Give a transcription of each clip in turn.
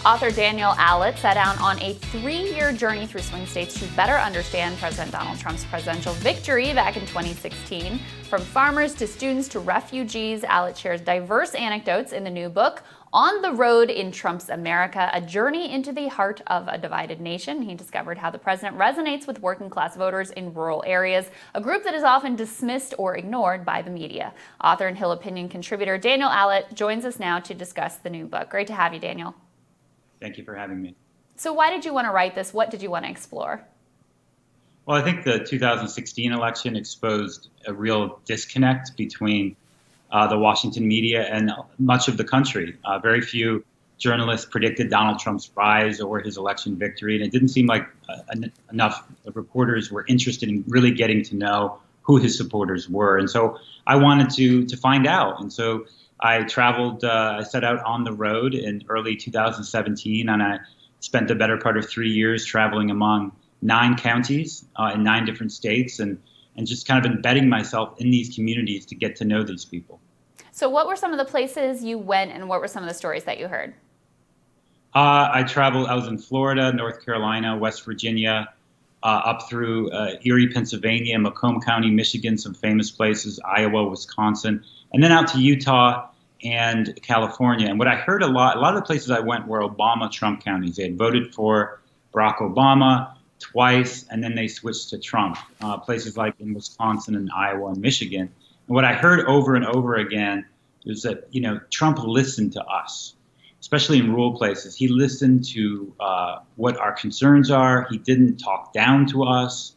Author Daniel Allott set out on a 3-year journey through swing states to better understand President Donald Trump's presidential victory back in 2016. From farmers to students to refugees, Allott shares diverse anecdotes in the new book, On the Road in Trump's America, a journey into the heart of a divided nation. He discovered how the president resonates with working-class voters in rural areas, a group that is often dismissed or ignored by the media. Author and Hill Opinion contributor Daniel Allott joins us now to discuss the new book. Great to have you, Daniel. Thank you for having me. So why did you want to write this? What did you want to explore? Well, I think the 2016 election exposed a real disconnect between the Washington media and much of the country. Very few journalists predicted Donald Trump's rise or his election victory, and it didn't seem like enough reporters were interested in really getting to know who his supporters were. And so I wanted to find out. And so I traveled, I set out on the road in early 2017, and I spent the better part of 3 years traveling among 9 counties in 9 different states and just kind of embedding myself in these communities to get to know these people. So what were some of the places you went and what were some of the stories that you heard? I was in Florida, North Carolina, West Virginia, up through Erie, Pennsylvania, Macomb County, Michigan, some famous places, Iowa, Wisconsin, and then out to Utah and California. And what I heard a lot of the places I went were Obama-Trump counties. They had voted for Barack Obama twice, and then they switched to Trump, places like in Wisconsin and Iowa and Michigan. And what I heard over and over again was that, Trump listened to us, especially in rural places. He listened to what our concerns are. He didn't talk down to us.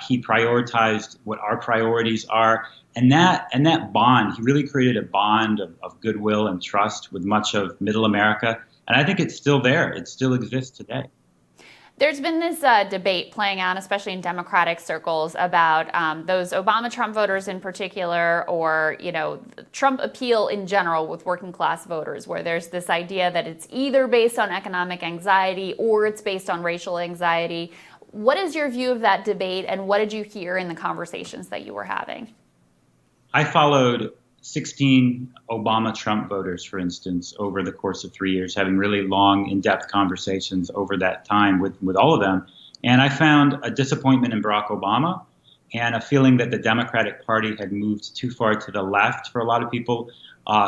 He prioritized what our priorities are. And that bond, he really created a bond of goodwill and trust with much of Middle America. And I think it's still there. It still exists today. There's been this debate playing out, especially in Democratic circles, about those Obama-Trump voters in particular, or Trump appeal in general with working class voters, where there's this idea that it's either based on economic anxiety or it's based on racial anxiety. What is your view of that debate, and what did you hear in the conversations that you were having? I followed 16 Obama-Trump voters, for instance, over the course of 3 years, having really long, in-depth conversations over that time with all of them. And I found a disappointment in Barack Obama and a feeling that the Democratic Party had moved too far to the left for a lot of people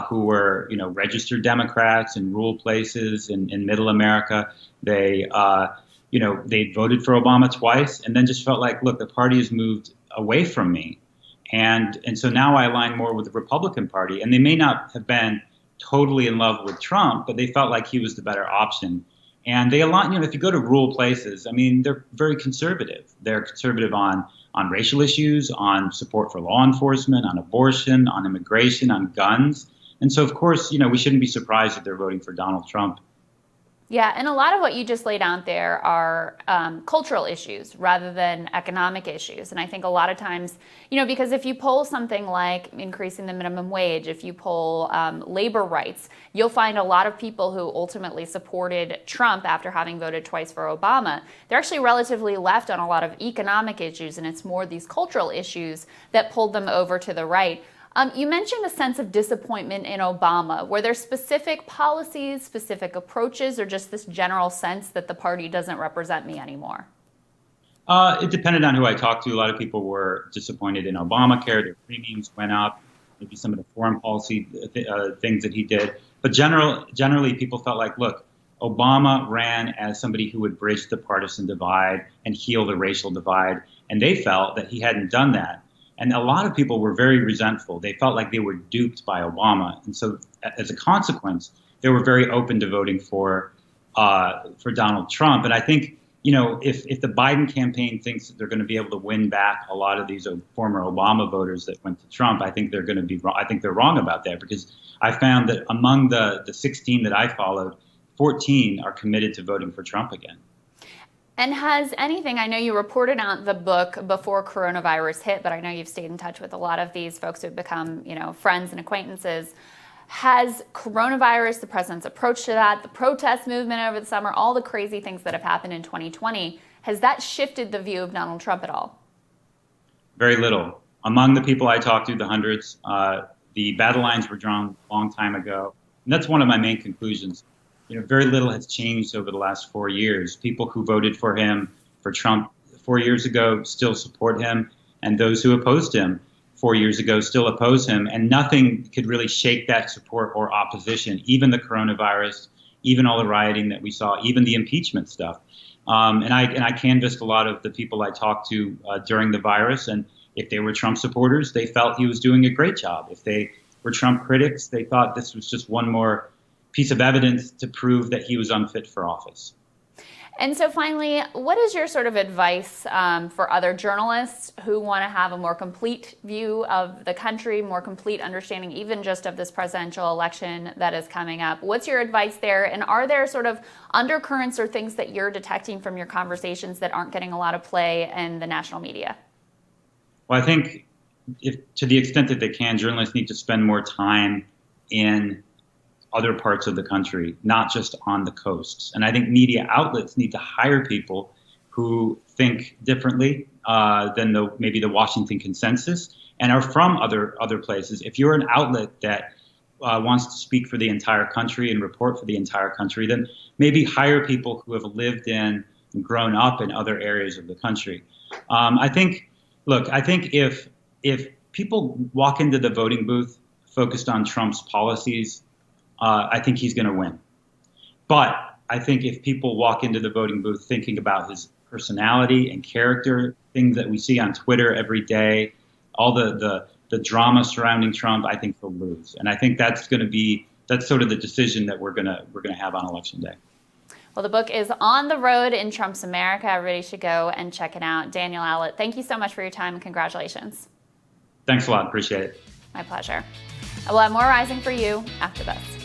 who were, registered Democrats in rural places in Middle America. They voted for Obama twice and then just felt like, look, the party has moved away from me. And so now I align more with the Republican Party, and they may not have been totally in love with Trump, but they felt like he was the better option. And they align, if you go to rural places, they're very conservative. They're conservative on racial issues, on support for law enforcement, on abortion, on immigration, on guns. And so, of course, we shouldn't be surprised that they're voting for Donald Trump. Yeah, and a lot of what you just laid out there are cultural issues rather than economic issues. And I think a lot of times, because if you poll something like increasing the minimum wage, if you poll labor rights, you'll find a lot of people who ultimately supported Trump after having voted twice for Obama. They're actually relatively left on a lot of economic issues, and it's more these cultural issues that pulled them over to the right. You mentioned a sense of disappointment in Obama. Were there specific policies, specific approaches, or just this general sense that the party doesn't represent me anymore? It depended on who I talked to. A lot of people were disappointed in Obamacare. Their premiums went up, maybe some of the foreign policy things that he did. But generally, people felt like, look, Obama ran as somebody who would bridge the partisan divide and heal the racial divide, and they felt that he hadn't done that. And a lot of people were very resentful. They felt like they were duped by Obama. And so as a consequence, they were very open to voting for Donald Trump. And I think, if the Biden campaign thinks that they're going to be able to win back a lot of these former Obama voters that went to Trump, I think they're going to be wrong. I think they're wrong about that, because I found that among the 16 that I followed, 14 are committed to voting for Trump again. And has anything, I know you reported out the book before coronavirus hit, but I know you've stayed in touch with a lot of these folks who've become, friends and acquaintances. Has coronavirus, the president's approach to that, the protest movement over the summer, all the crazy things that have happened in 2020, has that shifted the view of Donald Trump at all? Very little. Among the people I talked to, the hundreds, the battle lines were drawn a long time ago. And that's one of my main conclusions. very little has changed over the last 4 years. People who voted for Trump 4 years ago still support him, and those who opposed him 4 years ago still oppose him, and nothing could really shake that support or opposition, even the coronavirus, even all the rioting that we saw, even the impeachment stuff. And I canvassed a lot of the people I talked to during the virus, and if they were Trump supporters, they felt he was doing a great job. If they were Trump critics, they thought this was just one more piece of evidence to prove that he was unfit for office. And so finally, what is your sort of advice for other journalists who want to have a more complete view of the country, more complete understanding even just of this presidential election that is coming up? What's your advice there? And are there sort of undercurrents or things that you're detecting from your conversations that aren't getting a lot of play in the national media? Well, I think to the extent that they can, journalists need to spend more time in other parts of the country, not just on the coasts. And I think media outlets need to hire people who think differently than maybe the Washington consensus and are from other places. If you're an outlet that wants to speak for the entire country and report for the entire country, then maybe hire people who have lived in and grown up in other areas of the country. I think if people walk into the voting booth focused on Trump's policies, I think he's going to win. But I think if people walk into the voting booth thinking about his personality and character, things that we see on Twitter every day, all the drama surrounding Trump, I think they'll lose. And I think that's sort of the decision that we're gonna have on Election Day. Well, the book is On the Road in Trump's America. Everybody should go and check it out. Daniel Allott, thank you so much for your time and congratulations. Thanks a lot. Appreciate it. My pleasure. I will have more Rising for you after this.